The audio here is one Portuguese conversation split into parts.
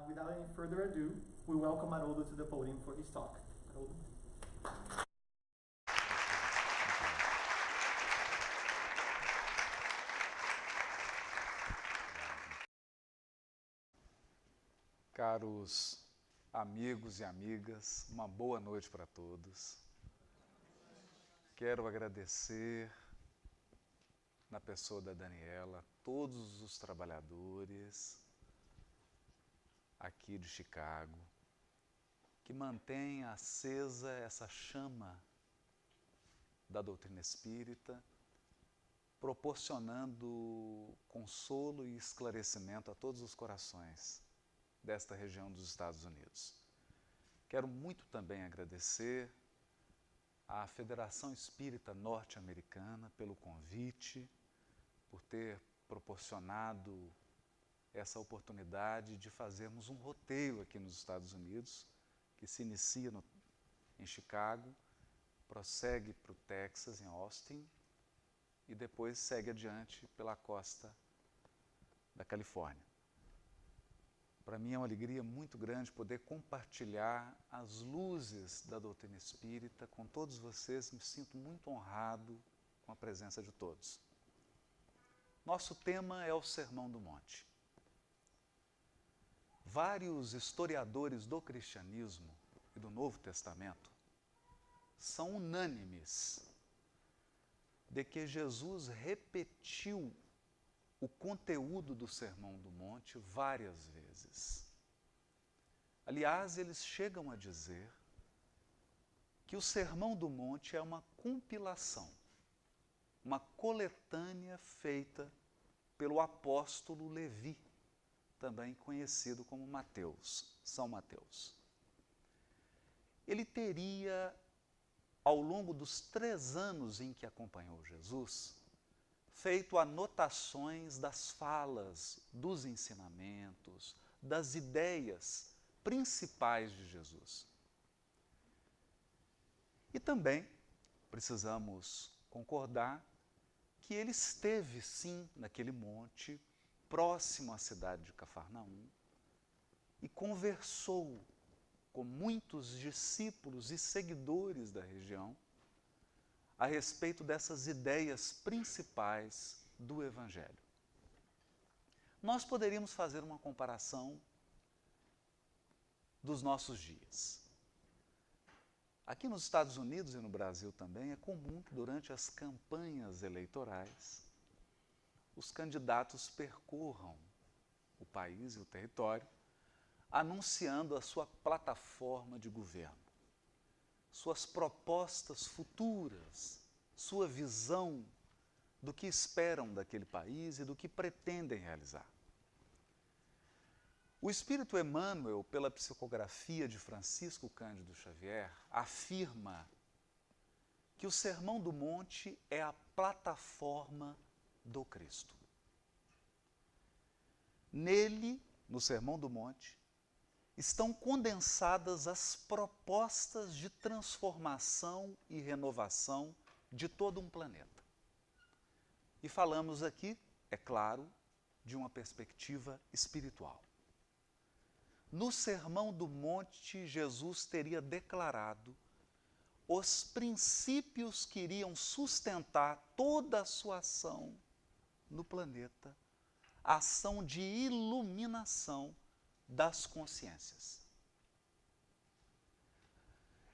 Without any further ado, we welcome Haroldo to the podium for his talk. Haroldo. Caros amigos e amigas, uma boa noite para todos. Quero agradecer, na pessoa da Daniela, todos os trabalhadores aqui de Chicago, que mantêm acesa essa chama da doutrina espírita, proporcionando consolo e esclarecimento a todos os corações desta região dos Estados Unidos. Quero muito também agradecer à Federação Espírita Norte-Americana pelo convite, por ter proporcionado essa oportunidade de fazermos um roteiro aqui nos Estados Unidos, que se inicia em Chicago, prossegue para o Texas, em Austin, e depois segue adiante pela costa da Califórnia. Para mim é uma alegria muito grande poder compartilhar as luzes da doutrina espírita com todos vocês. Me sinto muito honrado com a presença de todos. Nosso tema é o Sermão do Monte. Vários historiadores do cristianismo e do Novo Testamento são unânimes de que Jesus repetiu o conteúdo do Sermão do Monte várias vezes. Aliás, eles chegam a dizer que o Sermão do Monte é uma compilação, uma coletânea feita pelo apóstolo Levi, também conhecido como Mateus, São Mateus. Ele teria, ao longo dos 3 anos em que acompanhou Jesus, feito anotações das falas, dos ensinamentos, das ideias principais de Jesus. E também precisamos concordar que ele esteve, sim, naquele monte, próximo à cidade de Cafarnaum, e conversou com muitos discípulos e seguidores da região a respeito dessas ideias principais do Evangelho. Nós poderíamos fazer uma comparação dos nossos dias. Aqui nos Estados Unidos e no Brasil também é comum que durante as campanhas eleitorais os candidatos percorram o país e o território anunciando a sua plataforma de governo, suas propostas futuras, sua visão do que esperam daquele país e do que pretendem realizar. O Espírito Emmanuel, pela psicografia de Francisco Cândido Xavier, afirma que o Sermão do Monte é a plataforma do Cristo. Nele, no Sermão do Monte, estão condensadas as propostas de transformação e renovação de todo um planeta. E falamos aqui, é claro, de uma perspectiva espiritual. No Sermão do Monte, Jesus teria declarado os princípios que iriam sustentar toda a sua ação no planeta, a ação de iluminação das consciências.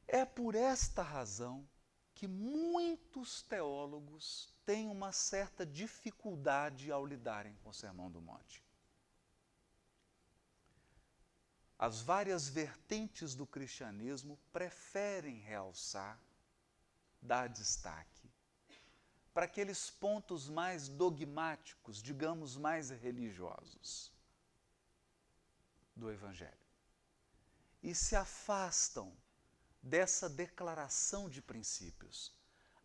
É por esta razão que muitos teólogos têm uma certa dificuldade ao lidarem com o Sermão do Monte. As várias vertentes do cristianismo preferem realçar, dar destaque para aqueles pontos mais dogmáticos, digamos, mais religiosos do Evangelho. E se afastam dessa declaração de princípios,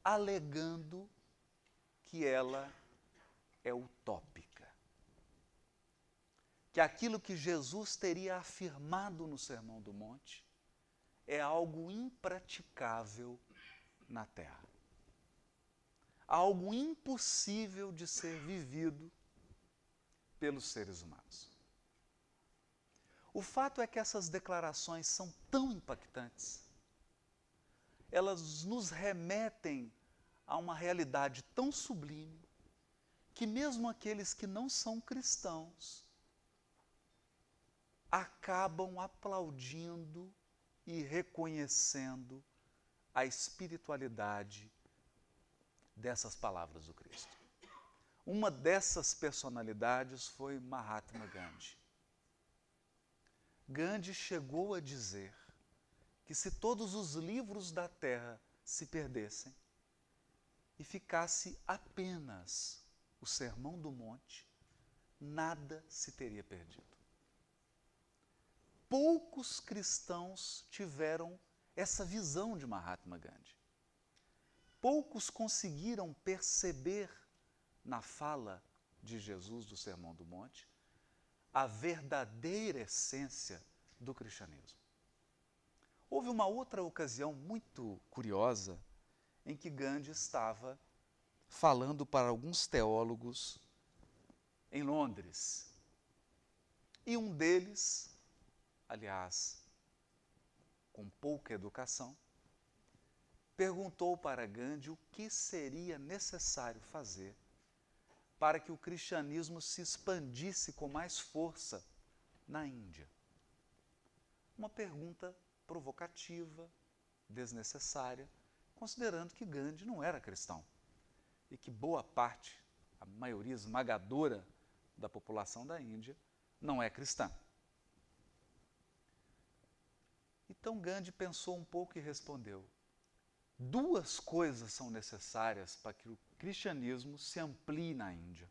alegando que ela é utópica. Que aquilo que Jesus teria afirmado no Sermão do Monte é algo impraticável na Terra. Algo impossível de ser vivido pelos seres humanos. O fato é que essas declarações são tão impactantes, elas nos remetem a uma realidade tão sublime, que mesmo aqueles que não são cristãos acabam aplaudindo e reconhecendo a espiritualidade dessas palavras do Cristo. Uma dessas personalidades foi Mahatma Gandhi. Gandhi chegou a dizer que se todos os livros da terra se perdessem e ficasse apenas o Sermão do Monte, nada se teria perdido. Poucos cristãos tiveram essa visão de Mahatma Gandhi. Poucos conseguiram perceber na fala de Jesus do Sermão do Monte a verdadeira essência do cristianismo. Houve uma outra ocasião muito curiosa em que Gandhi estava falando para alguns teólogos em Londres. E um deles, aliás, com pouca educação, perguntou para Gandhi o que seria necessário fazer para que o cristianismo se expandisse com mais força na Índia. Uma pergunta provocativa, desnecessária, considerando que Gandhi não era cristão e que boa parte, a maioria esmagadora da população da Índia, não é cristã. Então Gandhi pensou um pouco e respondeu: duas coisas são necessárias para que o cristianismo se amplie na Índia.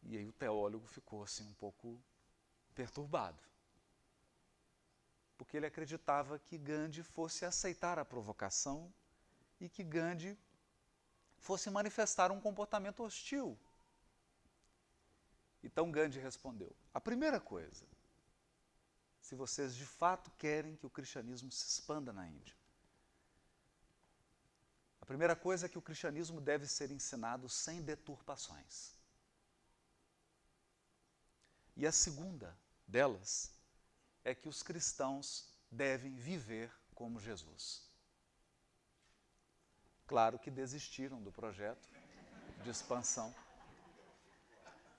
E aí o teólogo ficou assim um pouco perturbado, porque ele acreditava que Gandhi fosse aceitar a provocação e que Gandhi fosse manifestar um comportamento hostil. Então Gandhi respondeu: a primeira coisa, se vocês de fato querem que o cristianismo se expanda na Índia, a primeira coisa é que o cristianismo deve ser ensinado sem deturpações. E a segunda delas é que os cristãos devem viver como Jesus. Claro que desistiram do projeto de expansão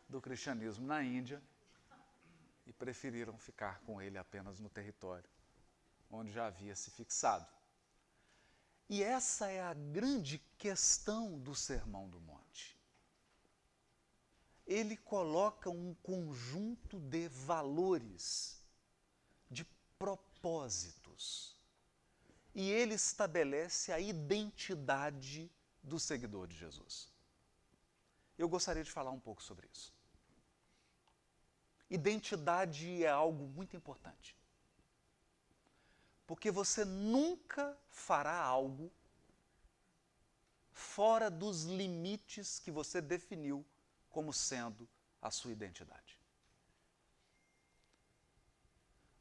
do cristianismo na Índia e preferiram ficar com ele apenas no território onde já havia se fixado. E essa é a grande questão do Sermão do Monte. Ele coloca um conjunto de valores, de propósitos, e ele estabelece a identidade do seguidor de Jesus. Eu gostaria de falar um pouco sobre isso. Identidade é algo muito importante, porque você nunca fará algo fora dos limites que você definiu como sendo a sua identidade.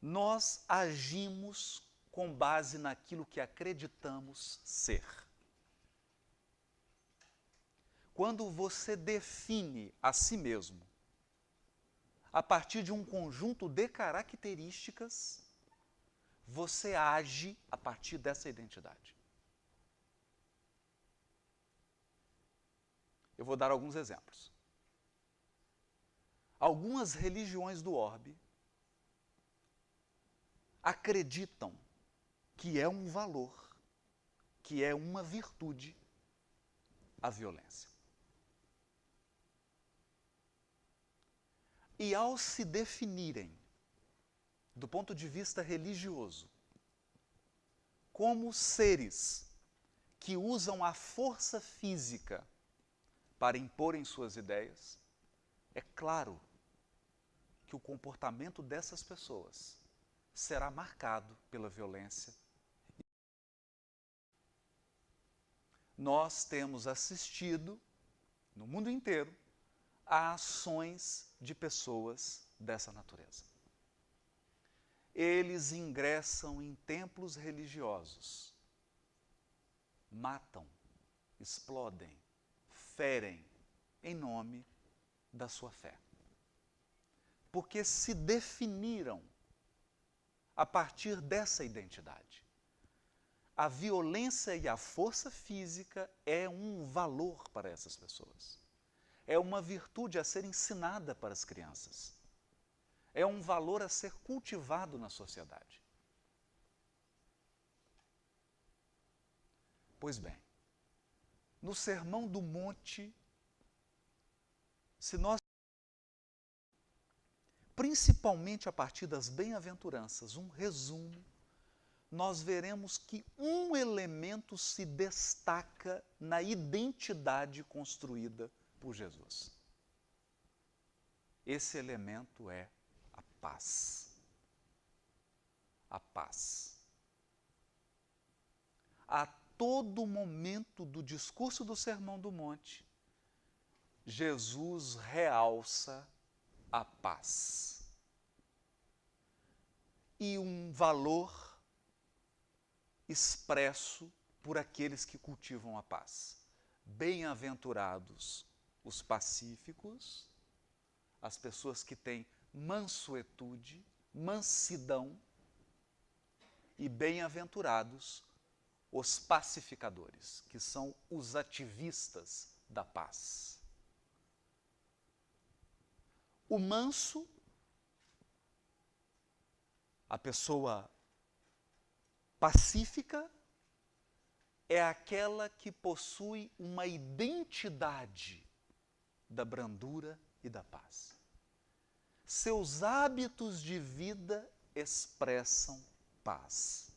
Nós agimos com base naquilo que acreditamos ser. Quando você define a si mesmo a partir de um conjunto de características, você age a partir dessa identidade. Eu vou dar alguns exemplos. Algumas religiões do orbe acreditam que é um valor, que é uma virtude, a violência. E ao se definirem, do ponto de vista religioso, como seres que usam a força física para imporem suas ideias, é claro que o comportamento dessas pessoas será marcado pela violência. Nós temos assistido, no mundo inteiro, a ações de pessoas dessa natureza. Eles ingressam em templos religiosos, matam, explodem, ferem em nome da sua fé. porque se definiram a partir dessa identidade. A violência e a força física é um valor para essas pessoas. É uma virtude a ser ensinada para as crianças. É um valor a ser cultivado na sociedade. Pois bem, no Sermão do Monte, se nós, principalmente a partir das bem-aventuranças, um resumo, nós veremos que um elemento se destaca na identidade construída por Jesus. Esse elemento é a paz. A paz. A todo momento do discurso do Sermão do Monte, Jesus realça a paz. E um valor expresso por aqueles que cultivam a paz. Bem-aventurados os pacíficos, as pessoas que têm mansuetude, mansidão, e bem-aventurados os pacificadores, que são os ativistas da paz. O manso, a pessoa pacífica, é aquela que possui uma identidade da brandura e da paz. Seus hábitos de vida expressam paz.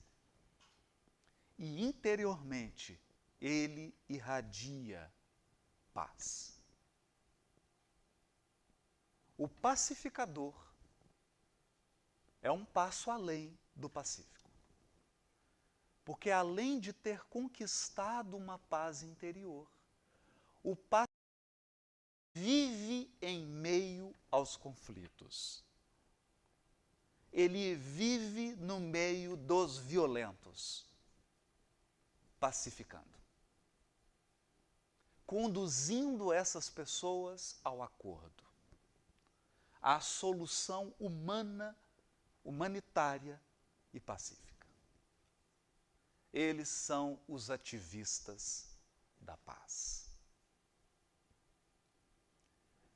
E interiormente ele irradia paz. O pacificador é um passo além do pacífico. Porque além de ter conquistado uma paz interior, o pacífico vive em meio aos conflitos. Ele vive no meio dos violentos, pacificando, conduzindo essas pessoas ao acordo, à solução humana, humanitária e pacífica. Eles são os ativistas da paz.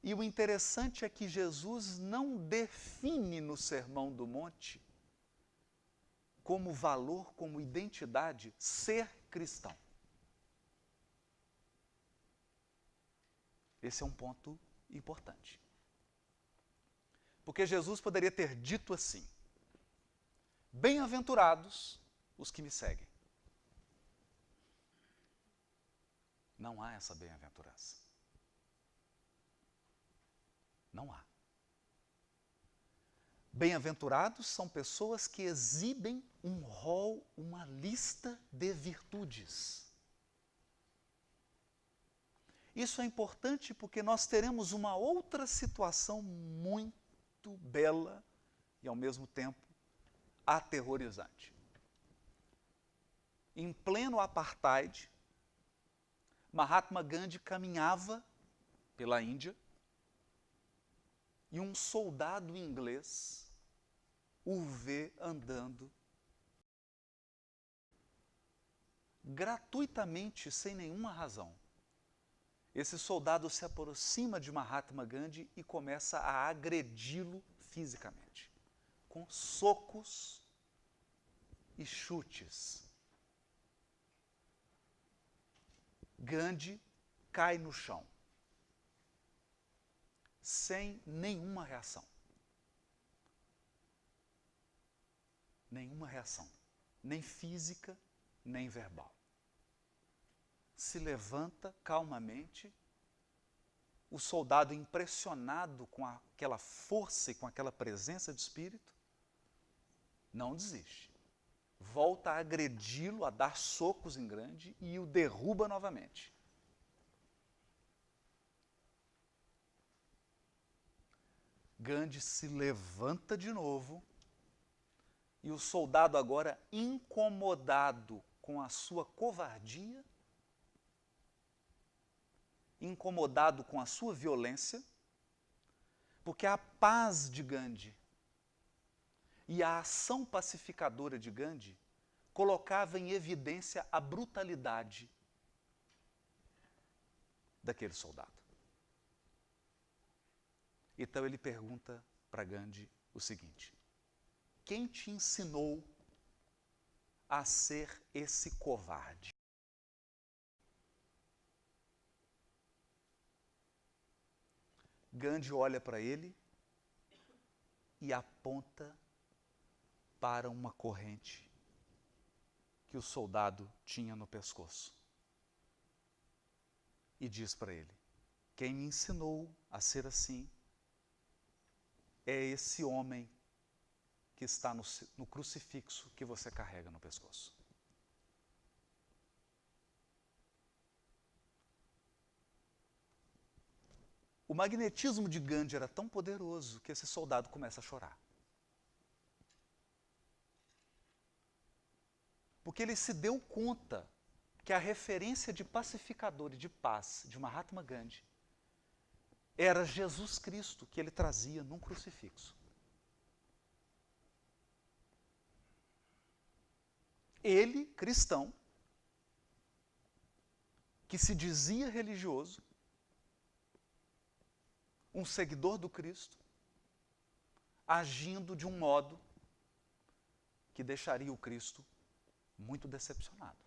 E o interessante é que Jesus não define no Sermão do Monte como valor, como identidade, ser cristão. Esse é um ponto importante. Porque Jesus poderia ter dito assim: bem-aventurados os que me seguem. Não há essa bem-aventurança. Não há. Bem-aventurados são pessoas que exibem um rol, uma lista de virtudes. Isso é importante porque nós teremos uma outra situação muito bela e, ao mesmo tempo, aterrorizante. Em pleno apartheid, Mahatma Gandhi caminhava pela Índia e um soldado inglês o vê andando gratuitamente, sem nenhuma razão. Esse soldado se aproxima de Mahatma Gandhi e começa a agredi-lo fisicamente, com socos e chutes. Gandhi cai no chão, sem nenhuma reação. Nenhuma reação, nem física, nem verbal. Se levanta calmamente, o soldado, impressionado com aquela força e com aquela presença de espírito, não desiste. Volta a agredi-lo, a dar socos em grande e o derruba novamente. Gandhi se levanta de novo e o soldado, agora incomodado com a sua covardia, incomodado com a sua violência, Porque a paz de Gandhi e a ação pacificadora de Gandhi colocava em evidência a brutalidade daquele soldado. Então ele pergunta para Gandhi o seguinte: quem te ensinou a ser esse covarde? Gandhi olha para ele e aponta para uma corrente que o soldado tinha no pescoço. E diz para ele: quem me ensinou a ser assim é esse homem que está no crucifixo que você carrega no pescoço. O magnetismo de Gandhi era tão poderoso que esse soldado começa a chorar. Porque ele se deu conta que a referência de pacificador e de paz de Mahatma Gandhi era Jesus Cristo que ele trazia num crucifixo. Ele, cristão, que se dizia religioso, um seguidor do Cristo, agindo de um modo que deixaria o Cristo muito decepcionado.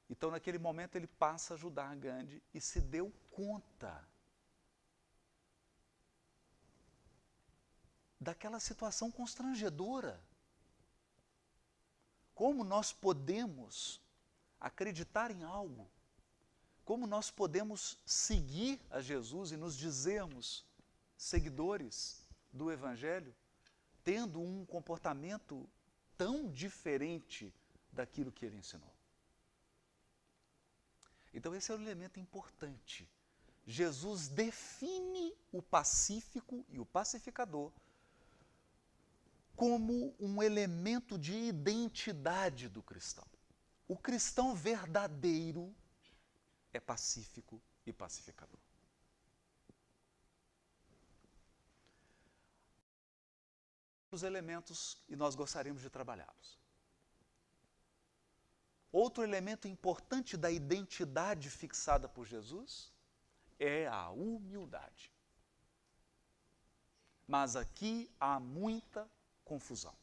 Então, naquele momento, ele passa a ajudar Gandhi e se deu conta daquela situação constrangedora. Como nós podemos acreditar em algo? Como nós podemos seguir a Jesus e nos dizermos seguidores do Evangelho, tendo um comportamento tão diferente daquilo que ele ensinou? Então esse é um elemento importante. Jesus define o pacífico e o pacificador como um elemento de identidade do cristão. O cristão verdadeiro é pacífico e pacificador. Os elementos, e nós gostaríamos de trabalhá-los. Outro elemento importante da identidade fixada por Jesus é a humildade. Mas aqui há muita confusão.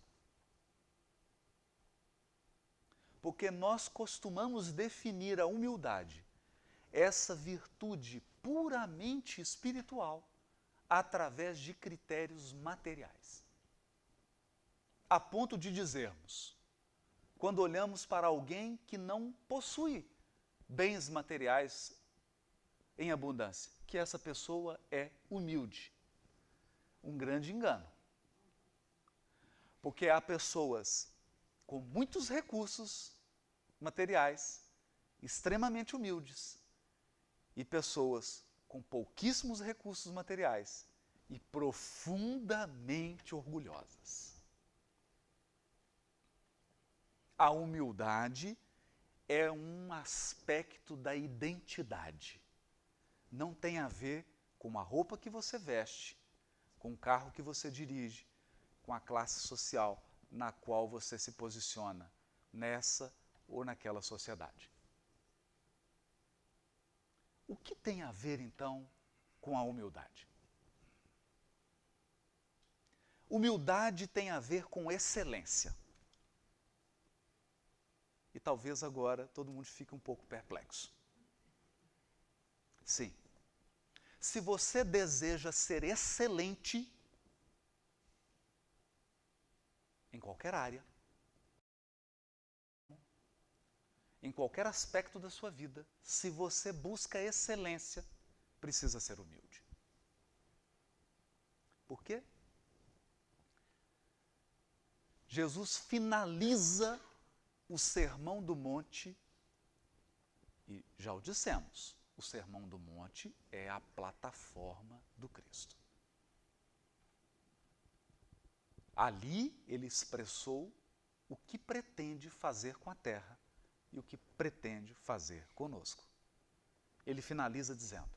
Porque nós costumamos definir a humildade, essa virtude puramente espiritual, através de critérios materiais. A ponto de dizermos, quando olhamos para alguém que não possui bens materiais em abundância, que essa pessoa é humilde. Um grande engano. Porque há pessoas com muitos recursos materiais, extremamente humildes, e pessoas com pouquíssimos recursos materiais e profundamente orgulhosas. A humildade é um aspecto da identidade. Não tem a ver com a roupa que você veste, com o carro que você dirige, com a classe social na qual você se posiciona, nessa ou naquela sociedade. O que tem a ver, então, com a humildade? Humildade tem a ver com excelência. E talvez agora todo mundo fique um pouco perplexo. Sim. Se você deseja ser excelente em qualquer área, em qualquer aspecto da sua vida, se você busca excelência, precisa ser humilde. Por quê? Jesus finaliza o Sermão do Monte, e já o dissemos, o Sermão do Monte é a plataforma do Cristo. Ali ele expressou o que pretende fazer com a terra e o que pretende fazer conosco. Ele finaliza dizendo: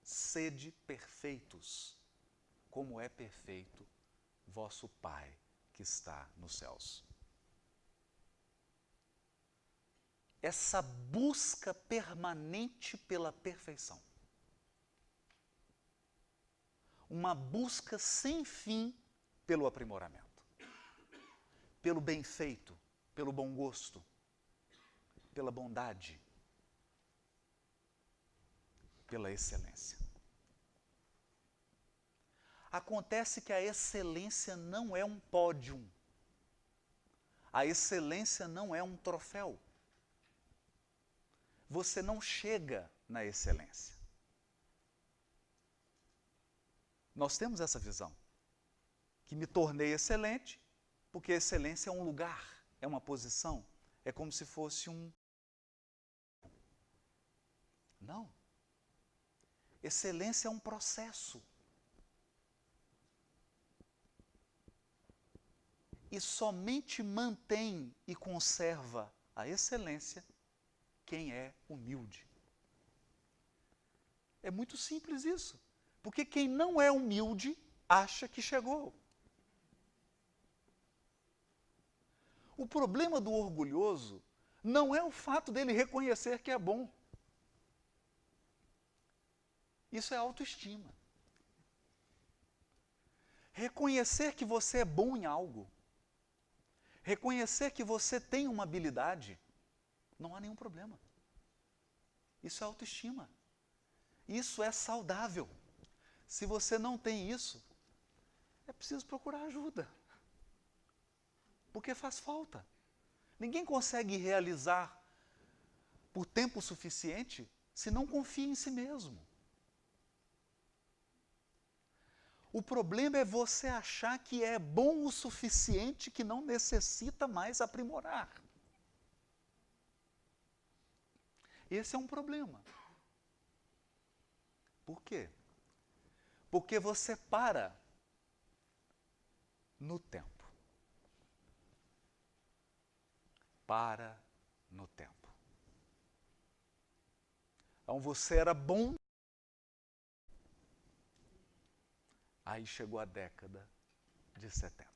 sede perfeitos, como é perfeito vosso Pai que está nos céus. Essa busca permanente pela perfeição. Uma busca sem fim pelo aprimoramento, pelo bem feito, pelo bom gosto, pela bondade, pela excelência. Acontece que a excelência não é um pódio, a excelência não é um troféu. Você não chega na excelência. Nós temos essa visão, que me tornei excelente, porque excelência é um lugar, é uma posição, é como se fosse um... Não. Excelência é um processo. E somente mantém e conserva a excelência quem é humilde. É muito simples isso. Porque quem não é humilde acha que chegou. O problema do orgulhoso não é o fato dele reconhecer que é bom. Isso é autoestima. Reconhecer que você é bom em algo, reconhecer que você tem uma habilidade, não há nenhum problema. Isso é autoestima. Isso é saudável. Se você não tem isso, é preciso procurar ajuda. Porque faz falta. Ninguém consegue realizar por tempo suficiente se não confia em si mesmo. O problema é você achar que é bom o suficiente que não necessita mais aprimorar. Esse é um problema. Por quê? Porque você para no tempo. Para no tempo. Então você era bom. Aí chegou a década de 70.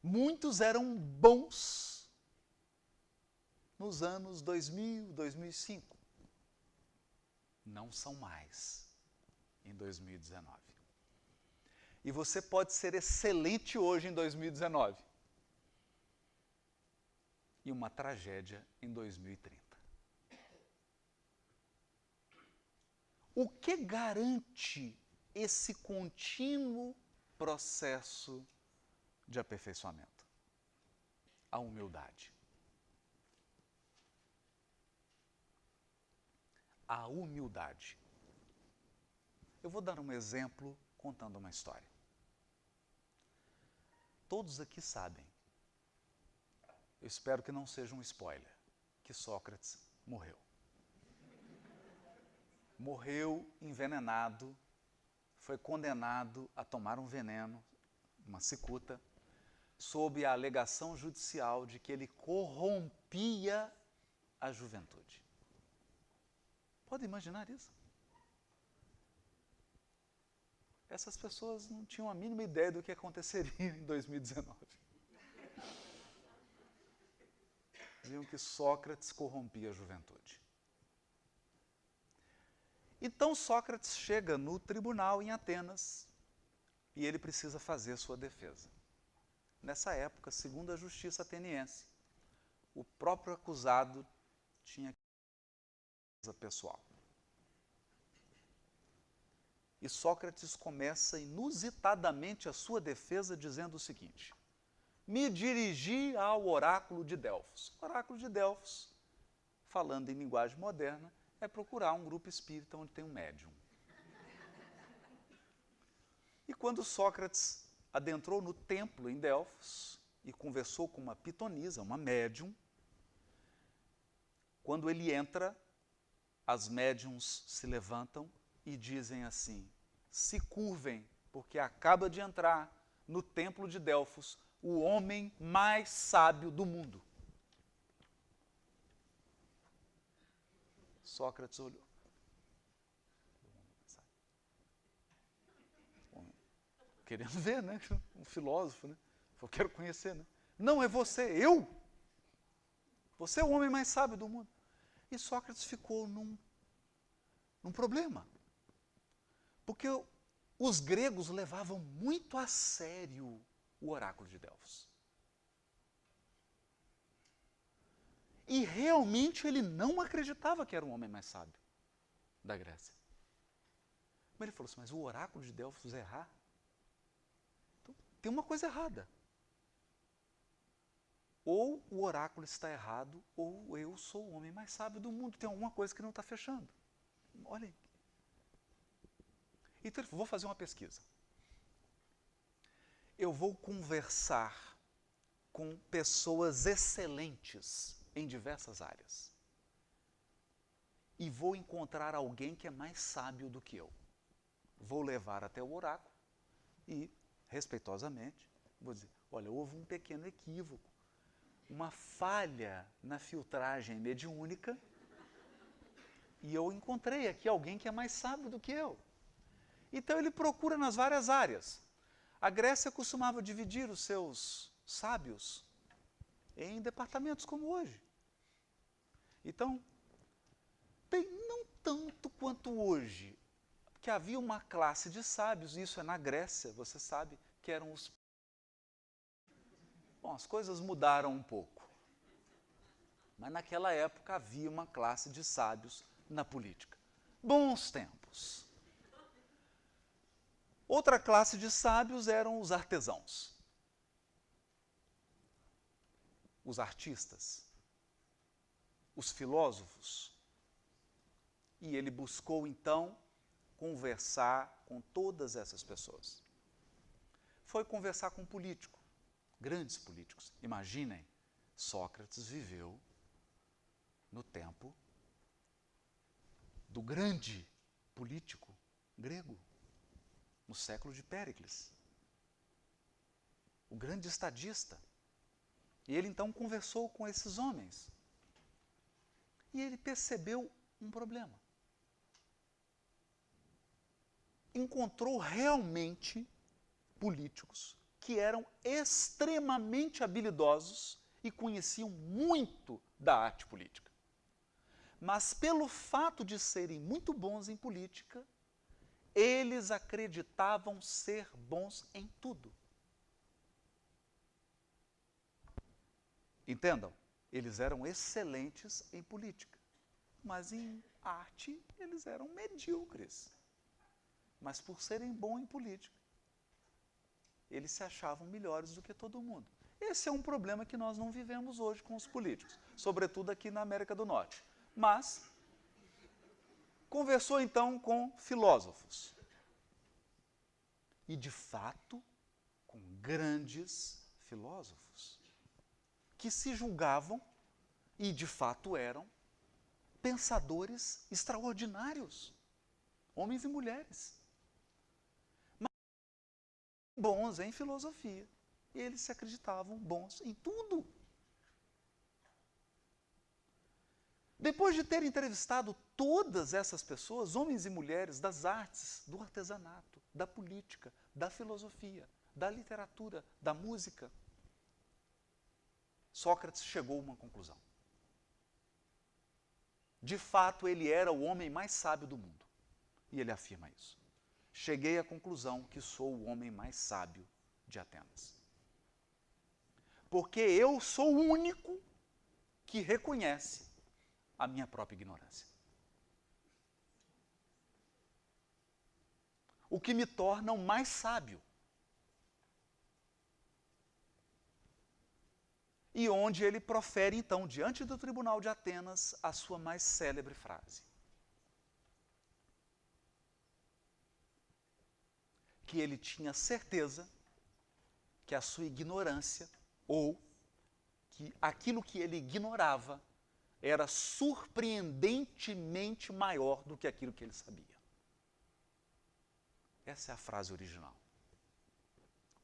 Muitos eram bons nos anos 2000, 2005. Não são mais em 2019. E você pode ser excelente hoje em 2019. E uma tragédia em 2030. O que garante esse contínuo processo de aperfeiçoamento? A humildade. A humildade. Eu vou dar um exemplo contando uma história. Todos aqui sabem, eu espero que não seja um spoiler, que Sócrates morreu. Morreu envenenado, foi condenado a tomar um veneno, uma cicuta, sob a alegação judicial de que ele corrompia a juventude. Pode imaginar isso? Essas pessoas não tinham a mínima ideia do que aconteceria em 2019. Diziam que Sócrates corrompia a juventude. Então Sócrates chega no tribunal em Atenas e ele precisa fazer sua defesa. Nessa época, segundo a justiça ateniense, o próprio acusado tinha defesa pessoal. E Sócrates começa inusitadamente a sua defesa dizendo o seguinte: me dirigi ao oráculo de Delfos. O oráculo de Delfos, falando em linguagem moderna, é procurar um grupo espírita onde tem um médium. E quando Sócrates adentrou no templo em Delfos e conversou com uma pitonisa, uma médium, quando ele entra, as médiums se levantam e dizem assim: se curvem, porque acaba de entrar no templo de Delfos o homem mais sábio do mundo. Sócrates olhou. querendo ver, né? Um filósofo, né? Eu quero conhecer, né? Não, é você, eu. Você é o homem mais sábio do mundo. E Sócrates ficou num problema. Porque os gregos levavam muito a sério o oráculo de Delfos. E realmente ele não acreditava que era o homem mais sábio da Grécia. Mas ele falou assim, mas o oráculo de Delfos é errar? Então, tem uma coisa errada. Ou o oráculo está errado, ou eu sou o homem mais sábio do mundo. Tem alguma coisa que não está fechando. Olha aí. Então ele falou, vou fazer uma pesquisa. Eu vou conversar com pessoas excelentes em diversas áreas. E vou encontrar alguém que é mais sábio do que eu. Vou levar até o oráculo e, respeitosamente, vou dizer, olha, houve um pequeno equívoco, uma falha na filtragem mediúnica e eu encontrei aqui alguém que é mais sábio do que eu. Então ele procura nas várias áreas. A Grécia costumava dividir os seus sábios em departamentos como hoje. Então, bem, não tanto quanto hoje, que havia uma classe de sábios, isso é na Grécia, você sabe, que eram os... Bom, as coisas mudaram um pouco. Mas naquela época havia uma classe de sábios na política. Bons tempos. Outra classe de sábios eram os artesãos. Os artistas. Os filósofos. E ele buscou, então, conversar com todas essas pessoas. Foi conversar com um político, grandes políticos. Imaginem, Sócrates viveu no tempo do grande político grego, no século de Péricles, o grande estadista. E ele então conversou com esses homens. E ele percebeu um problema. Encontrou realmente políticos que eram extremamente habilidosos e conheciam muito da arte política. Mas pelo fato de serem muito bons em política, eles acreditavam ser bons em tudo. Entendam? Eles eram excelentes em política, mas em arte eles eram medíocres. Mas por serem bons em política, eles se achavam melhores do que todo mundo. Esse é um problema que nós não vivemos hoje com os políticos, sobretudo aqui na América do Norte. Mas conversou então com filósofos. E de fato, com grandes filósofos, que se julgavam, e de fato eram, pensadores extraordinários, homens e mulheres. Mas bons em filosofia. E eles se acreditavam bons em tudo. Depois de ter entrevistado todas essas pessoas, homens e mulheres das artes, do artesanato, da política, da filosofia, da literatura, da música, Sócrates chegou a uma conclusão. De fato, ele era o homem mais sábio do mundo. E ele afirma isso. Cheguei à conclusão que sou o homem mais sábio de Atenas. Porque eu sou o único que reconhece a minha própria ignorância. O que me torna o mais sábio. E onde ele profere, então, diante do tribunal de Atenas, a sua mais célebre frase. Que ele tinha certeza que a sua ignorância, ou que aquilo que ele ignorava, era surpreendentemente maior do que aquilo que ele sabia. Essa é a frase original.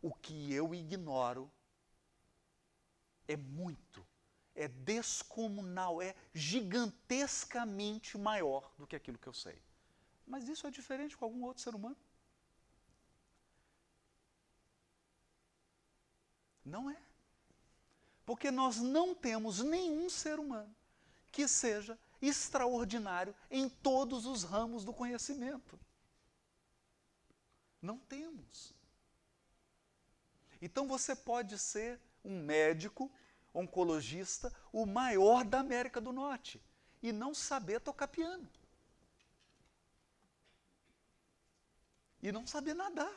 O que eu ignoro é muito, é descomunal, é gigantescamente maior do que aquilo que eu sei. Mas isso é diferente com algum outro ser humano. Não é. Porque nós não temos nenhum ser humano que seja extraordinário em todos os ramos do conhecimento. Não temos. Então você pode ser um médico, oncologista, o maior da América do Norte, e não saber tocar piano. E não saber nadar.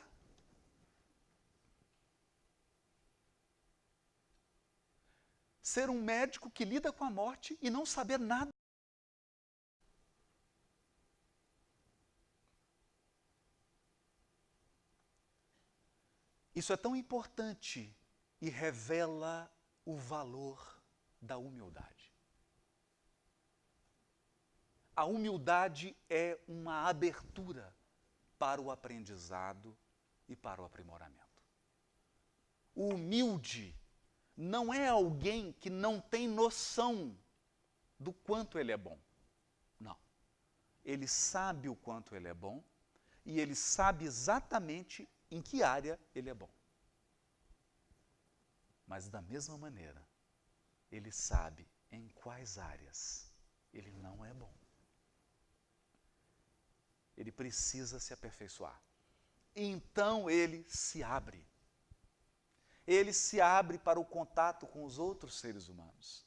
Ser um médico que lida com a morte e não saber nada. Isso é tão importante e revela o valor da humildade. A humildade é uma abertura para o aprendizado e para o aprimoramento. O humilde não é alguém que não tem noção do quanto ele é bom. Não. Ele sabe o quanto ele é bom e ele sabe exatamente em que área ele é bom. Mas da mesma maneira, ele sabe em quais áreas ele não é bom. Ele precisa se aperfeiçoar. Então ele se abre. Ele se abre para o contato com os outros seres humanos.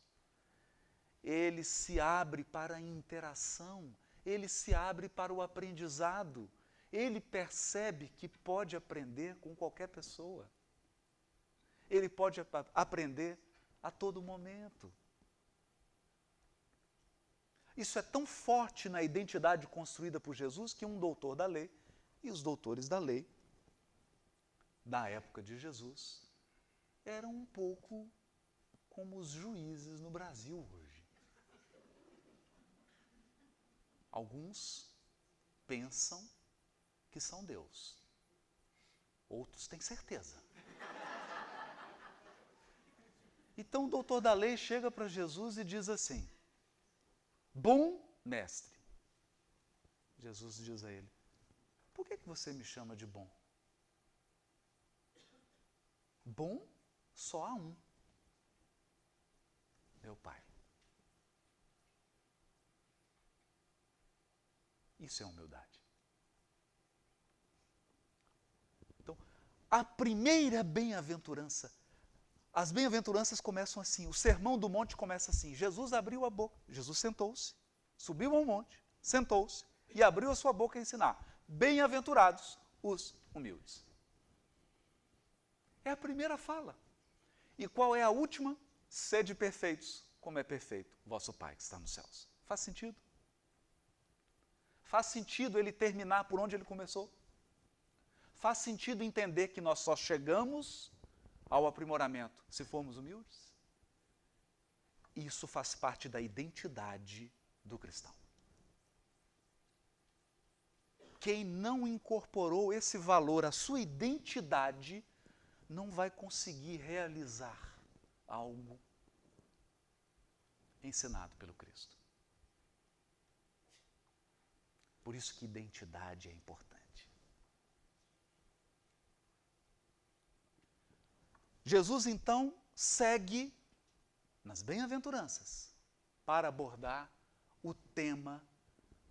Ele se abre para a interação. Ele se abre para o aprendizado. Ele percebe que pode aprender com qualquer pessoa. Ele pode aprender a todo momento. Isso é tão forte na identidade construída por Jesus que um doutor da lei, e os doutores da lei, da época de Jesus, eram um pouco como os juízes no Brasil hoje. Alguns pensam que são Deus. Outros têm certeza. Então o doutor da lei chega para Jesus e diz assim: bom mestre. Jesus diz a ele: por que você me chama de bom? Bom só há um: meu Pai. Isso é humildade. Então, a primeira bem-aventurança, as bem-aventuranças começam assim, o Sermão do Monte começa assim: Jesus abriu a boca, Jesus sentou-se, subiu ao monte, sentou-se e abriu a sua boca a ensinar. Bem-aventurados os humildes. É a primeira fala. E qual é a última? Sede perfeitos, como é perfeito vosso Pai que está nos céus. Faz sentido? Faz sentido ele terminar por onde ele começou? Faz sentido entender que nós só chegamos ao aprimoramento se formos humildes? Isso faz parte da identidade do cristão. Quem não incorporou esse valor à sua identidade não vai conseguir realizar algo ensinado pelo Cristo. Por isso que identidade é importante. Jesus, então, segue nas bem-aventuranças para abordar o tema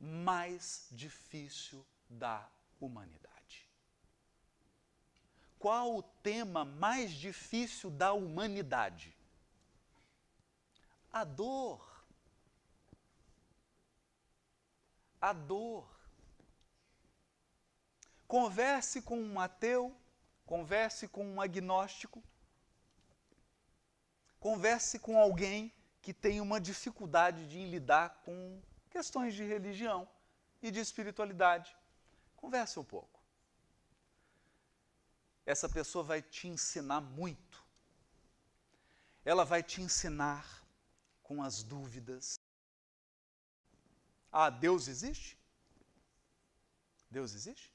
mais difícil da humanidade. Qual o tema mais difícil da humanidade? A dor. A dor. Converse com um ateu, converse com um agnóstico, converse com alguém que tem uma dificuldade de lidar com questões de religião e de espiritualidade. Converse um pouco. Essa pessoa vai te ensinar muito. Ela vai te ensinar com as dúvidas. Ah, Deus existe? Deus existe?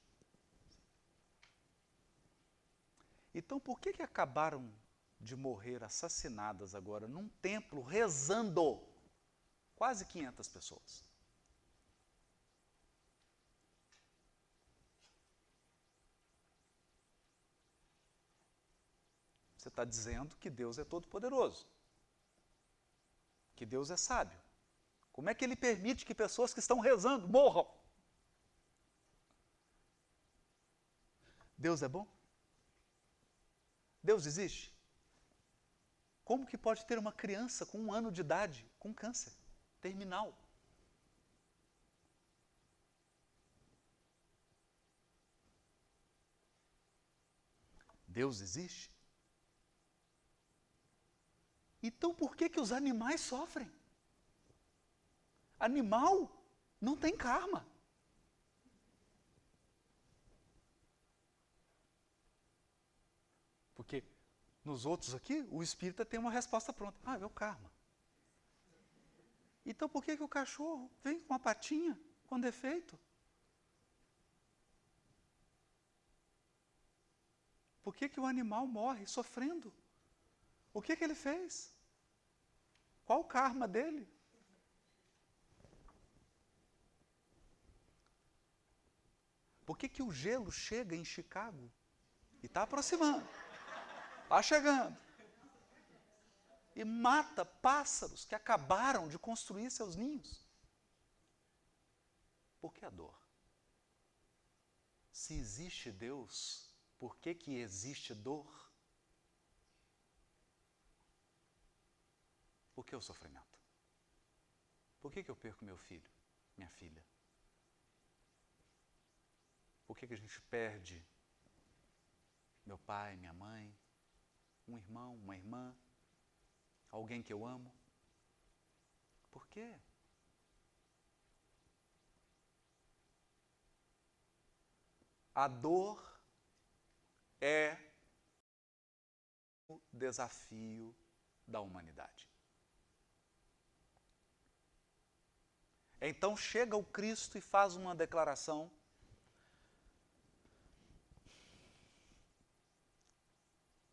Então, por que acabaram de morrer assassinadas agora num templo rezando quase 500 pessoas? Você está dizendo que Deus é todo-poderoso, que Deus é sábio. Como é que Ele permite que pessoas que estão rezando morram? Deus é bom? Deus existe? Como que pode ter uma criança com 1 ano de idade com câncer terminal? Deus existe? Então por que os animais sofrem? Animal não tem karma. Porque nos outros aqui, o espírita tem uma resposta pronta. Ah, é o karma. Então por que o cachorro vem com uma patinha com defeito? Por que o animal morre sofrendo? O que ele fez? Qual o karma dele? Por que o gelo chega em Chicago e está aproximando? Está chegando. E mata pássaros que acabaram de construir seus ninhos. Por que a dor? Se existe Deus, por que existe dor? Por que o sofrimento? Por que eu perco meu filho, minha filha? Por que a gente perde meu pai, minha mãe, um irmão, uma irmã, alguém que eu amo? Por quê? A dor é o desafio da humanidade. Então chega o Cristo e faz uma declaração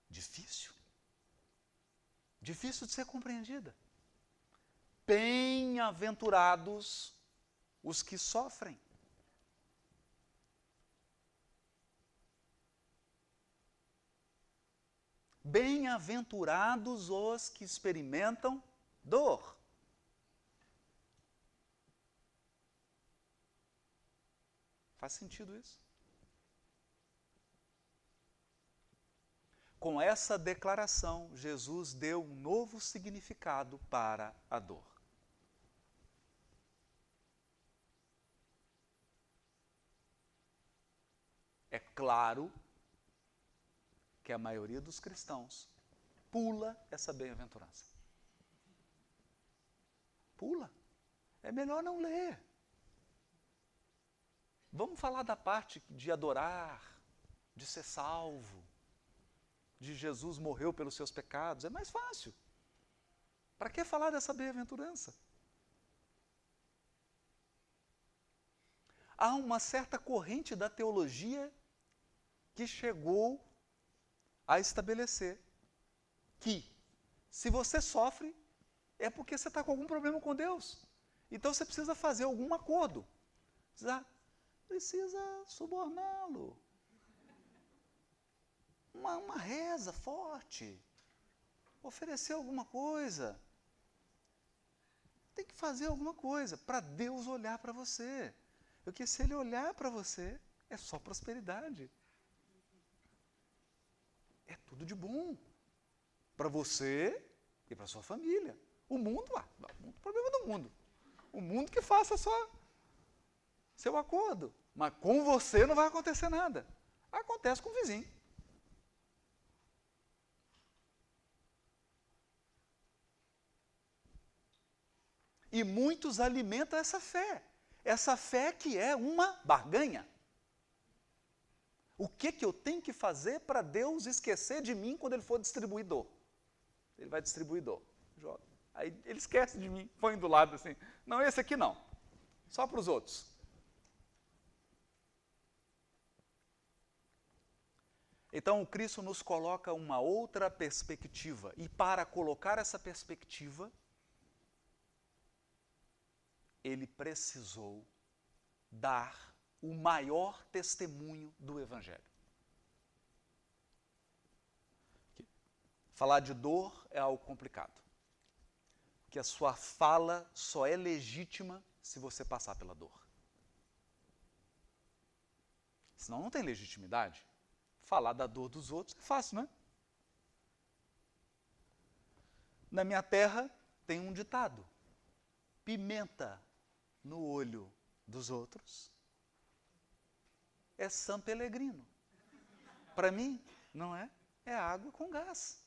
difícil de ser compreendida. Bem-aventurados os que sofrem. Bem-aventurados os que experimentam dor. Faz sentido isso? Com essa declaração, Jesus deu um novo significado para a dor. É claro que a maioria dos cristãos pula essa bem-aventurança. Pula. É melhor não ler. Vamos falar da parte de adorar, de ser salvo, de Jesus morreu pelos seus pecados. É mais fácil. Para que falar dessa bem-aventurança? Há uma certa corrente da teologia que chegou a estabelecer que, se você sofre, é porque você está com algum problema com Deus. Então você precisa fazer algum acordo. Precisa suborná-lo. Uma reza forte. Oferecer alguma coisa. Tem que fazer alguma coisa para Deus olhar para você. Porque se Ele olhar para você, é só prosperidade. É tudo de bom. Para você e para sua família. O mundo, o problema do mundo. O mundo que faça seu acordo. Mas com você não vai acontecer nada. Acontece com o vizinho. E muitos alimentam essa fé que é uma barganha. O que eu tenho que fazer para Deus esquecer de mim quando Ele for distribuidor? Ele vai distribuidor, joga. Aí Ele esquece de mim, põe do lado assim. Não, esse aqui não, só para os outros. Então o Cristo nos coloca uma outra perspectiva. E para colocar essa perspectiva, Ele precisou dar o maior testemunho do Evangelho. Falar de dor é algo complicado. Porque a sua fala só é legítima se você passar pela dor. Senão não tem legitimidade. Falar da dor dos outros é fácil, não é? Na minha terra tem um ditado: pimenta no olho dos outros é San Pellegrino. Para mim, não é? É água com gás.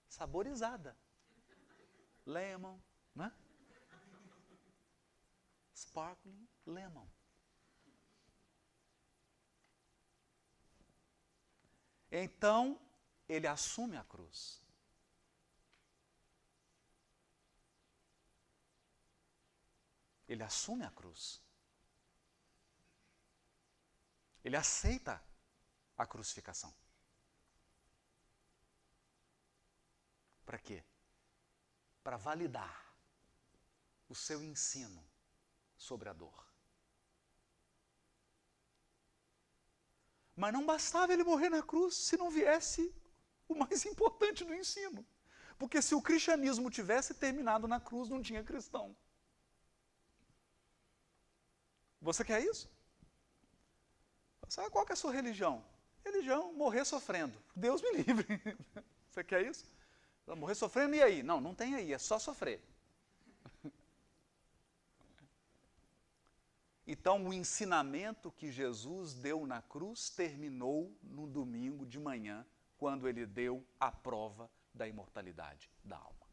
Saborizada. Lemon, né? Sparkling lemon. Então, ele assume a cruz. Ele assume a cruz. Ele aceita a crucificação. Para quê? Para validar o seu ensino sobre a dor. Mas não bastava ele morrer na cruz se não viesse o mais importante do ensino. Porque se o cristianismo tivesse terminado na cruz, não tinha cristão. Você quer isso? Sabe qual que é a sua religião? Religião, morrer sofrendo. Deus me livre. Você quer isso? Morrer sofrendo e aí? Não, não tem aí, é só sofrer. Então, o ensinamento que Jesus deu na cruz terminou no domingo de manhã, quando ele deu a prova da imortalidade da alma.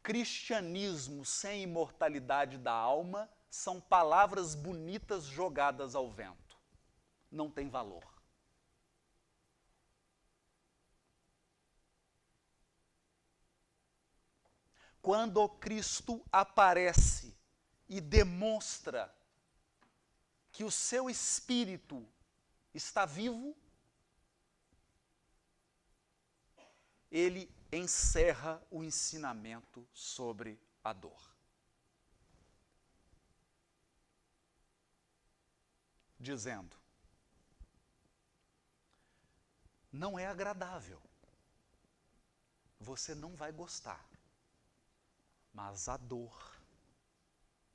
Cristianismo sem imortalidade da alma são palavras bonitas jogadas ao vento. Não tem valor. Quando Cristo aparece e demonstra que o seu espírito está vivo, ele encerra o ensinamento sobre a dor. Dizendo: não é agradável, você não vai gostar, mas a dor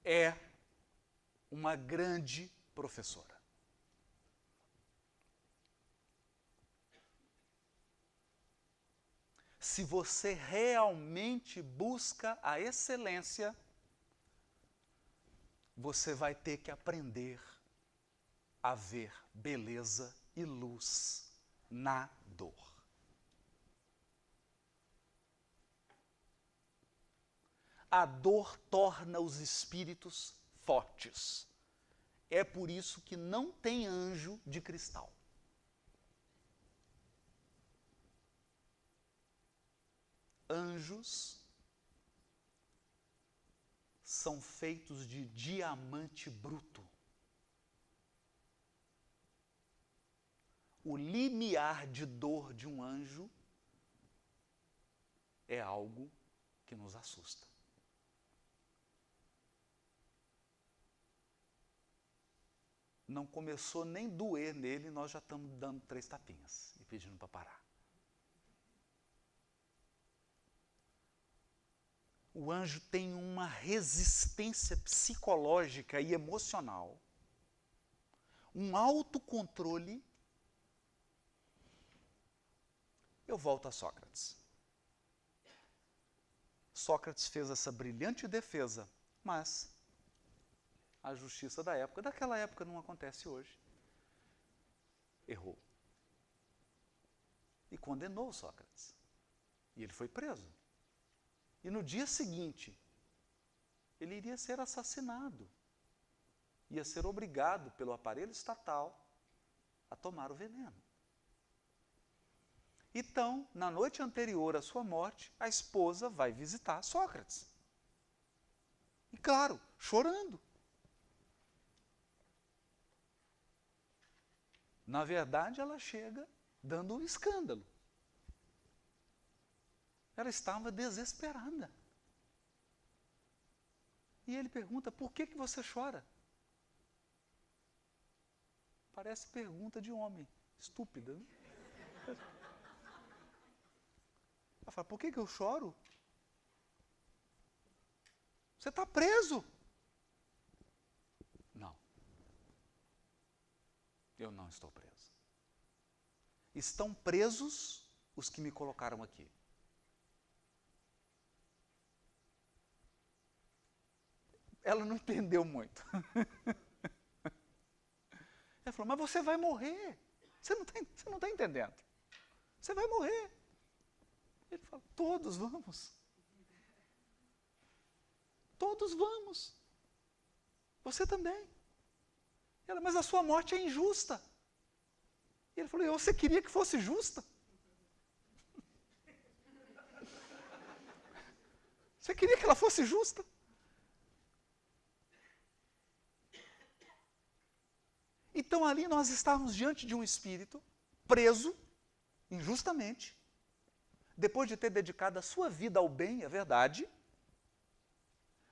é uma grande professora. Se você realmente busca a excelência, você vai ter que aprender a ver beleza e luz na dor. A dor torna os espíritos fortes. É por isso que não tem anjo de cristal. Anjos são feitos de diamante bruto. O limiar de dor de um anjo é algo que nos assusta. Não começou nem doer nele, nós já estamos dando 3 tapinhas e pedindo para parar. O anjo tem uma resistência psicológica e emocional, um autocontrole. Eu volto a Sócrates. Sócrates fez essa brilhante defesa, mas a justiça daquela época não acontece hoje, errou. E condenou Sócrates. E ele foi preso. E no dia seguinte, ele iria ser assassinado. Ia ser obrigado pelo aparelho estatal a tomar o veneno. Então, na noite anterior à sua morte, a esposa vai visitar Sócrates. E claro, chorando. Na verdade, ela chega dando um escândalo. Ela estava desesperada. E ele pergunta: por que você chora? Parece pergunta de homem, estúpida. Né? Ela fala, por que eu choro? Você está preso. Não. Eu não estou preso. Estão presos os que me colocaram aqui. Ela não entendeu muito. Ela falou, mas você vai morrer. Você não está entendendo. Você vai morrer. Ele fala, todos vamos. Todos vamos. Você também. Ela, mas a sua morte é injusta. E ele falou, e você queria que fosse justa? Você queria que ela fosse justa? Então ali nós estávamos diante de um espírito preso, injustamente, depois de ter dedicado a sua vida ao bem, é verdade,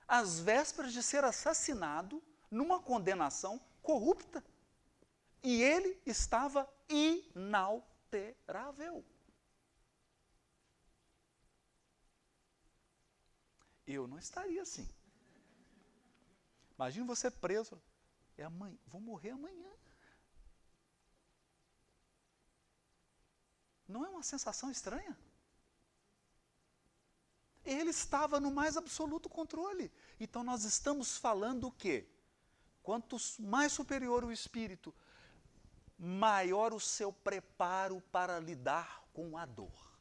às vésperas de ser assassinado numa condenação corrupta. E ele estava inalterável. Eu não estaria assim. Imagina você preso. Vou morrer amanhã. Não é uma sensação estranha? Ele estava no mais absoluto controle. Então nós estamos falando o quê? Quanto mais superior o espírito, maior o seu preparo para lidar com a dor.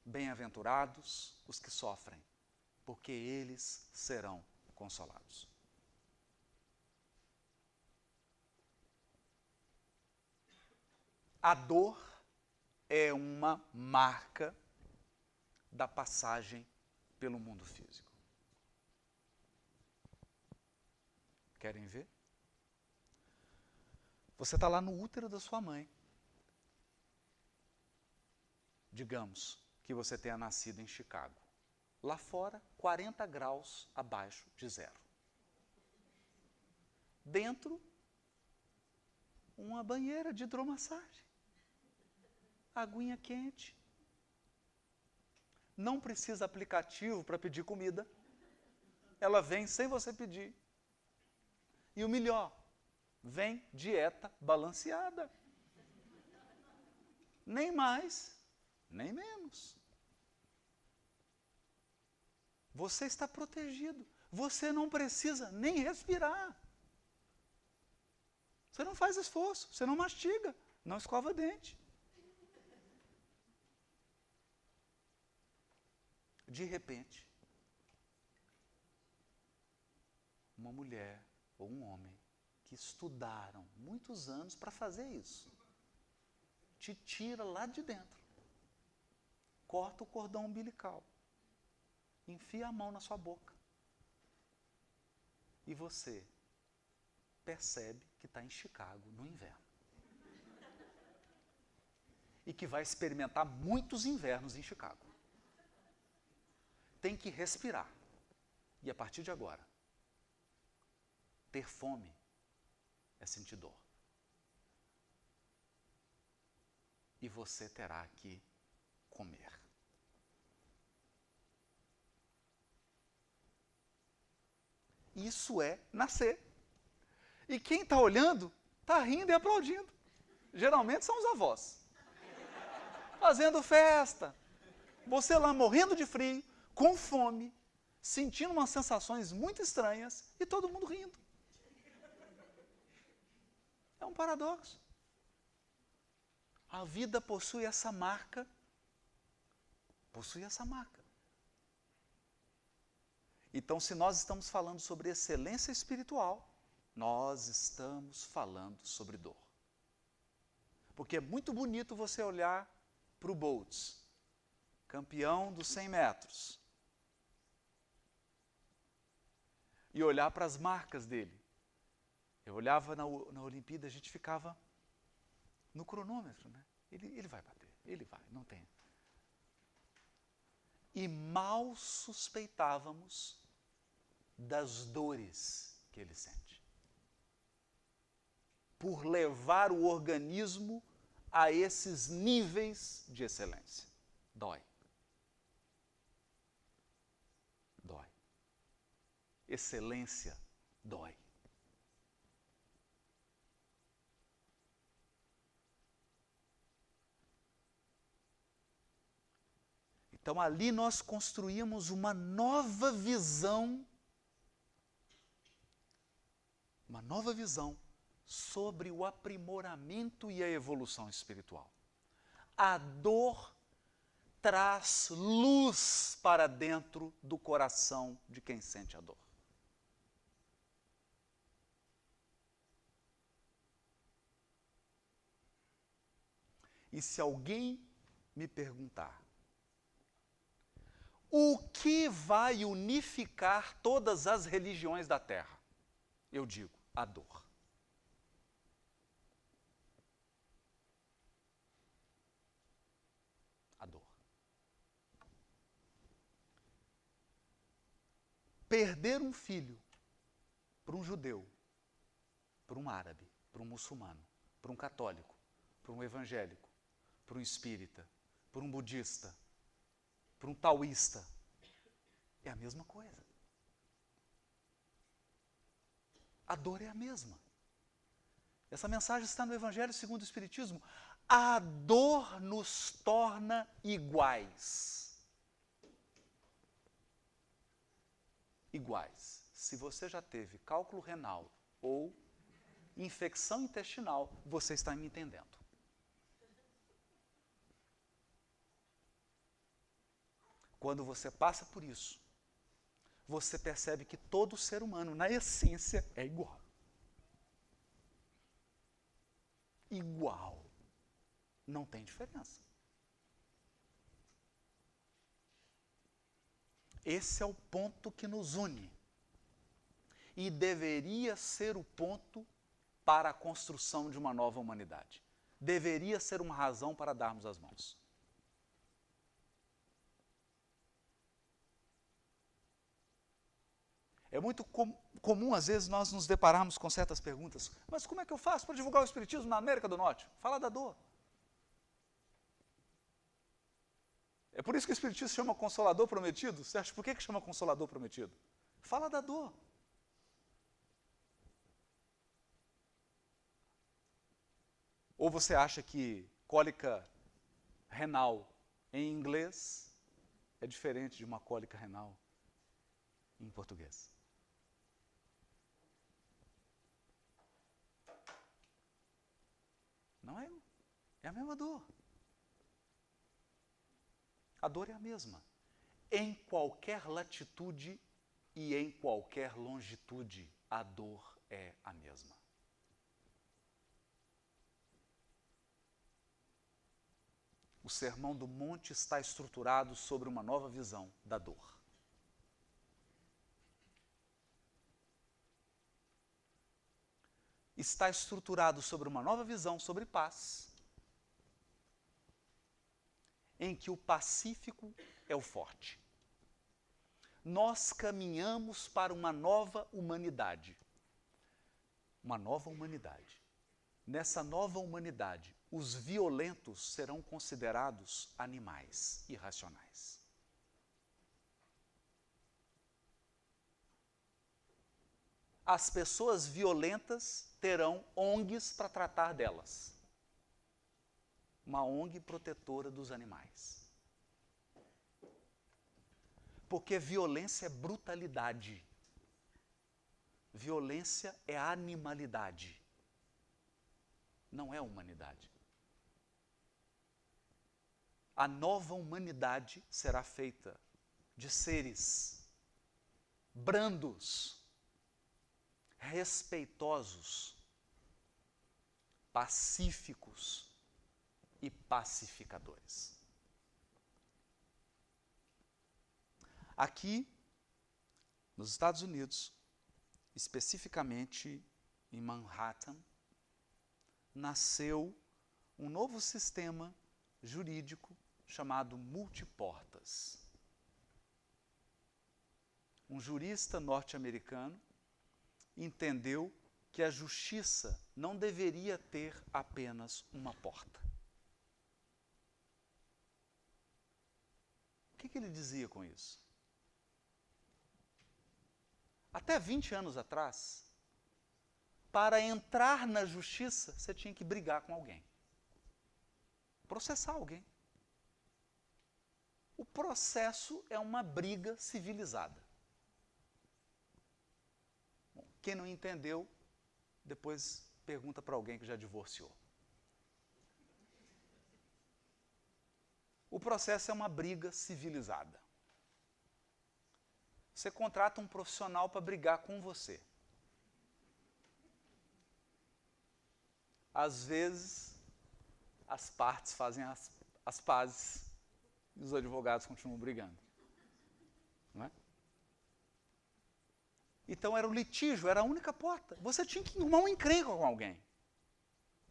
Bem-aventurados os que sofrem, porque eles serão consolados. A dor é uma marca da passagem pelo mundo físico. Querem ver? Você está lá no útero da sua mãe. Digamos que você tenha nascido em Chicago. Lá fora, 40 graus abaixo de zero. Dentro, uma banheira de hidromassagem. Aguinha quente. Não precisa aplicativo para pedir comida. Ela vem sem você pedir. E o melhor, vem dieta balanceada. Nem mais, nem menos. Você está protegido. Você não precisa nem respirar. Você não faz esforço, você não mastiga, não escova dente. De repente, uma mulher ou um homem que estudaram muitos anos para fazer isso, te tira lá de dentro, corta o cordão umbilical, enfia a mão na sua boca e você percebe que está em Chicago no inverno. E que vai experimentar muitos invernos em Chicago. Tem que respirar. E a partir de agora, ter fome é sentir dor. E você terá que comer. Isso é nascer. E quem está olhando, está rindo e aplaudindo. Geralmente são os avós. Fazendo festa. Você lá morrendo de frio, com fome, sentindo umas sensações muito estranhas e todo mundo rindo. É um paradoxo. A vida possui essa marca. Possui essa marca. Então, se nós estamos falando sobre excelência espiritual, nós estamos falando sobre dor. Porque é muito bonito você olhar para o Bolt, campeão dos 100 metros, e olhar para as marcas dele. Eu olhava na Olimpíada, a gente ficava no cronômetro, né? Ele vai bater, ele vai, não tem. E mal suspeitávamos das dores que ele sente. Por levar o organismo a esses níveis de excelência. Dói. Dói. Excelência dói. Então ali nós construímos uma nova visão sobre o aprimoramento e a evolução espiritual. A dor traz luz para dentro do coração de quem sente a dor. E se alguém me perguntar, o que vai unificar todas as religiões da Terra? Eu digo, a dor. A dor. Perder um filho para um judeu, para um árabe, para um muçulmano, para um católico, para um evangélico, para um espírita, para um budista, para um taoísta, é a mesma coisa. A dor é a mesma. Essa mensagem está no Evangelho segundo o Espiritismo. A dor nos torna iguais. Iguais. Se você já teve cálculo renal ou infecção intestinal, você está me entendendo. Quando você passa por isso, você percebe que todo ser humano, na essência, é igual. Igual. Não tem diferença. Esse é o ponto que nos une. E deveria ser o ponto para a construção de uma nova humanidade. Deveria ser uma razão para darmos as mãos. É muito comum, às vezes, nós nos depararmos com certas perguntas. Mas como é que eu faço para divulgar o Espiritismo na América do Norte? Fala da dor. É por isso que o Espiritismo se chama Consolador Prometido. Você acha por que chama Consolador Prometido? Fala da dor. Ou você acha que cólica renal em inglês é diferente de uma cólica renal em português? Não é? É a mesma dor. A dor é a mesma. Em qualquer latitude e em qualquer longitude, a dor é a mesma. O Sermão do Monte está estruturado sobre uma nova visão da dor. Está estruturado sobre uma nova visão sobre paz, em que o pacífico é o forte. Nós caminhamos para uma nova humanidade. Uma nova humanidade. Nessa nova humanidade, os violentos serão considerados animais irracionais. As pessoas violentas terão ONGs para tratar delas. Uma ONG protetora dos animais. Porque violência é brutalidade. Violência é animalidade. Não é humanidade. A nova humanidade será feita de seres brandos, respeitosos, pacíficos e pacificadores. Aqui, nos Estados Unidos, especificamente em Manhattan, nasceu um novo sistema jurídico chamado multiportas. Um jurista norte-americano entendeu que a justiça não deveria ter apenas uma porta. O que ele dizia com isso? Até 20 anos atrás, para entrar na justiça, você tinha que brigar com alguém. Processar alguém. O processo é uma briga civilizada. Bom, quem não entendeu, depois pergunta para alguém que já divorciou. O processo é uma briga civilizada. Você contrata um profissional para brigar com você. Às vezes, as partes fazem as pazes e os advogados continuam brigando. Não é? Então era o litígio, era a única porta. Você tinha que arrumar um encrenca com alguém.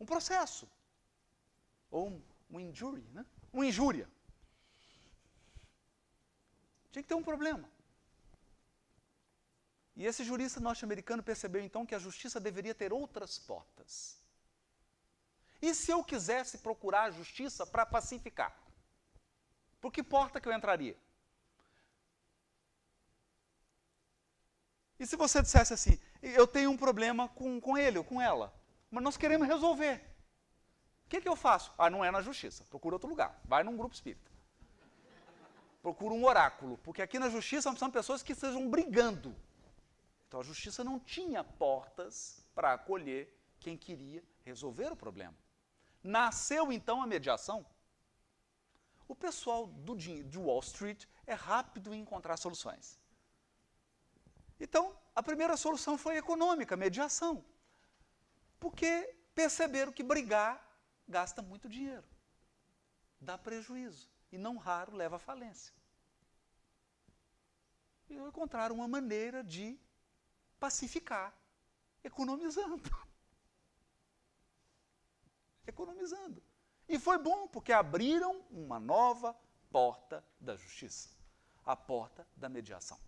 Um processo. Ou um injury, né? Uma injúria. Tinha que ter um problema. E esse jurista norte-americano percebeu então que a justiça deveria ter outras portas. E se eu quisesse procurar a justiça para pacificar? Por que porta que eu entraria? E se você dissesse assim, eu tenho um problema com ele ou com ela, mas nós queremos resolver. O que eu faço? Ah, não é na justiça, procura outro lugar, vai num grupo espírita. Procura um oráculo, porque aqui na justiça são pessoas que estejam brigando. Então a justiça não tinha portas para acolher quem queria resolver o problema. Nasceu então a mediação. O pessoal de Wall Street é rápido em encontrar soluções. Então, a primeira solução foi econômica, mediação. Porque perceberam que brigar gasta muito dinheiro, dá prejuízo e não raro leva à falência. E encontraram uma maneira de pacificar, economizando. Economizando. E foi bom, porque abriram uma nova porta da justiça, a porta da mediação.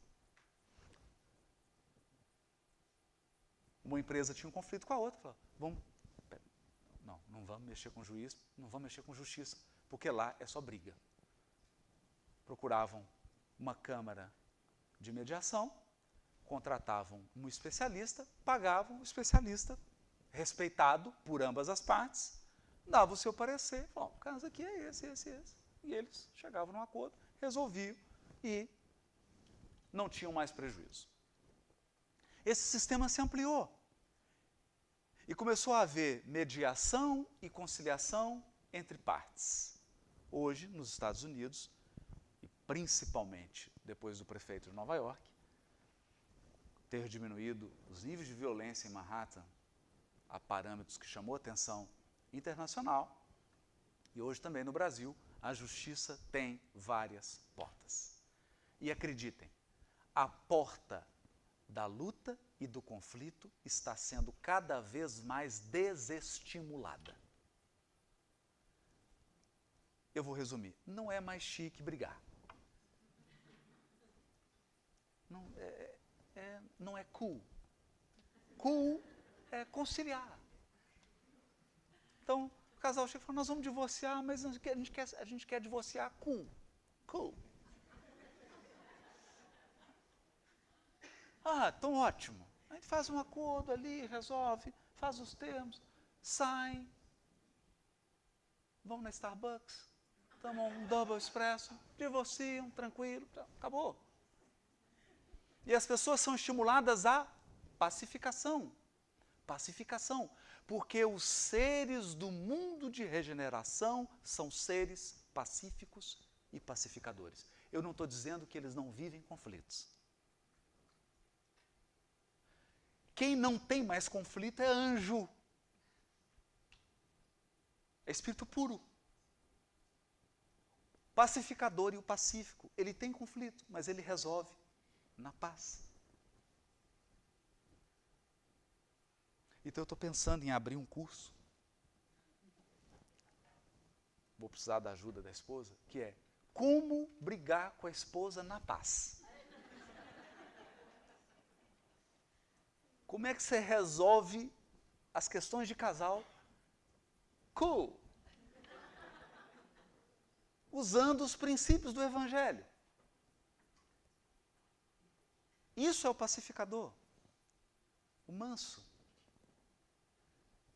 Uma empresa tinha um conflito com a outra, falou, não vamos mexer com juiz, não vamos mexer com justiça, porque lá é só briga. Procuravam uma câmara de mediação, contratavam um especialista, pagavam o especialista, respeitado por ambas as partes, dava o seu parecer, o caso aqui é esse. E eles chegavam num acordo, resolviam e não tinham mais prejuízo. Esse sistema se ampliou. E começou a haver mediação e conciliação entre partes. Hoje, nos Estados Unidos, e principalmente depois do prefeito de Nova York, ter diminuído os níveis de violência em Manhattan a parâmetros que chamou a atenção internacional, e hoje também no Brasil, a justiça tem várias portas. E acreditem, a porta da luta e do conflito está sendo cada vez mais desestimulada. Eu vou resumir, não é mais chique brigar. Não é cool. Cool é conciliar. Então, o casal chega e fala, nós vamos divorciar, mas a gente quer divorciar cool. Ah, então ótimo. A gente faz um acordo ali, resolve, faz os termos, saem, vão na Starbucks, tomam um double espresso, divorciam, tranquilo, acabou. E as pessoas são estimuladas à pacificação. Pacificação. Porque os seres do mundo de regeneração são seres pacíficos e pacificadores. Eu não estou dizendo que eles não vivem conflitos. Quem não tem mais conflito é anjo. É espírito puro. Pacificador e o pacífico. Ele tem conflito, mas ele resolve na paz. Então eu estou pensando em abrir um curso. Vou precisar da ajuda da esposa, que é como brigar com a esposa na paz. Como é que você resolve as questões de casal? Cool. Usando os princípios do Evangelho. Isso é o pacificador, o manso.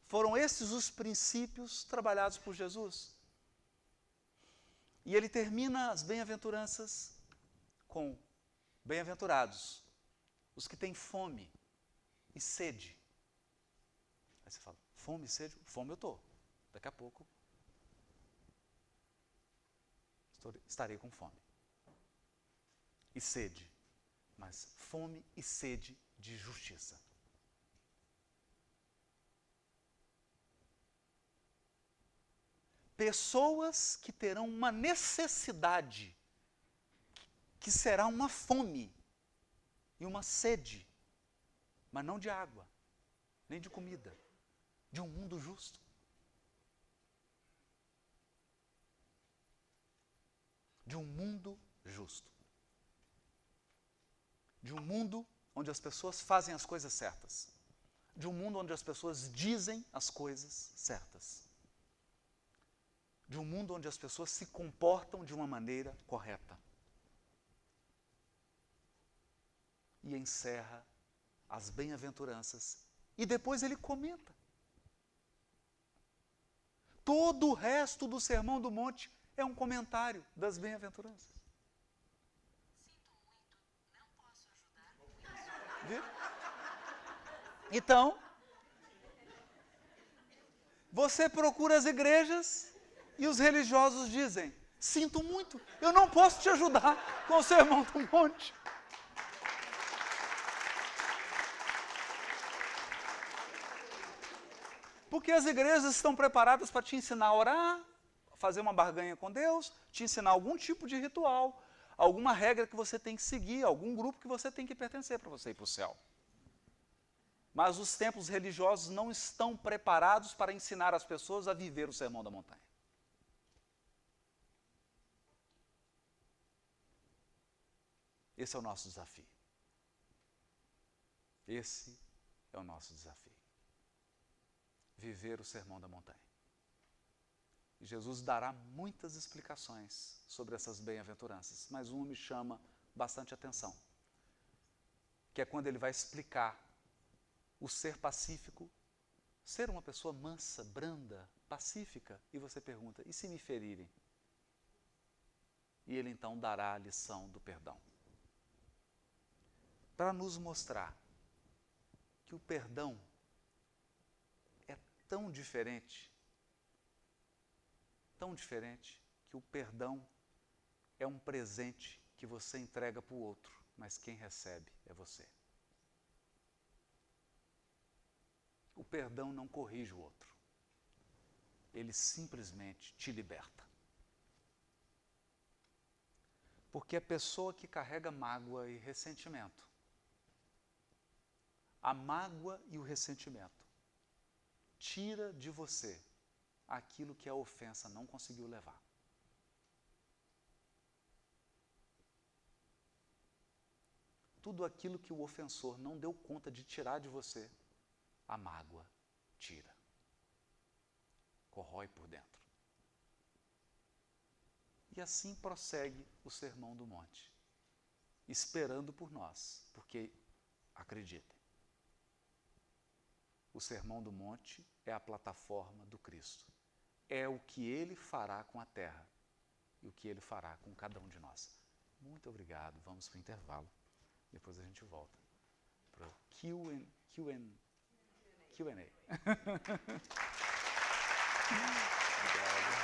Foram esses os princípios trabalhados por Jesus. E ele termina as bem-aventuranças com: bem-aventurados os que têm fome e sede. Aí você fala: fome e sede? Fome eu estou. Daqui a pouco estarei com fome. E sede. Mas fome e sede de justiça. Pessoas que terão uma necessidade, que será uma fome e uma sede, mas não de água, nem de comida, de um mundo justo. De um mundo justo. De um mundo onde as pessoas fazem as coisas certas. De um mundo onde as pessoas dizem as coisas certas. De um mundo onde as pessoas se comportam de uma maneira correta. E encerra as bem-aventuranças. E depois ele comenta. Todo o resto do Sermão do Monte é um comentário das bem-aventuranças. Viu? Então, você procura as igrejas e os religiosos dizem: sinto muito, eu não posso te ajudar com o Sermão do Monte. Porque as igrejas estão preparadas para te ensinar a orar, fazer uma barganha com Deus, te ensinar algum tipo de ritual, alguma regra que você tem que seguir, algum grupo que você tem que pertencer para você ir para o céu. Mas os templos religiosos não estão preparados para ensinar as pessoas a viver o Sermão da Montanha. Esse é o nosso desafio. Esse é o nosso desafio. Viver o Sermão da Montanha. E Jesus dará muitas explicações sobre essas bem-aventuranças, mas uma me chama bastante atenção, que é quando ele vai explicar o ser pacífico, ser uma pessoa mansa, branda, pacífica, e você pergunta: e se me ferirem? E ele então dará a lição do perdão. Para nos mostrar que o perdão é tão diferente, que o perdão é um presente que você entrega para o outro, mas quem recebe é você. O perdão não corrige o outro. Ele simplesmente te liberta. Porque a pessoa que carrega mágoa e ressentimento, a mágoa e o ressentimento tira de você aquilo que a ofensa não conseguiu levar. Tudo aquilo que o ofensor não deu conta de tirar de você, a mágoa tira. Corrói por dentro. E assim prossegue o Sermão do Monte, esperando por nós, porque, acreditem, o Sermão do Monte é a plataforma do Cristo. É o que ele fará com a terra e o que ele fará com cada um de nós. Muito obrigado. Vamos para o intervalo. Depois a gente volta para o Q&A. Obrigado.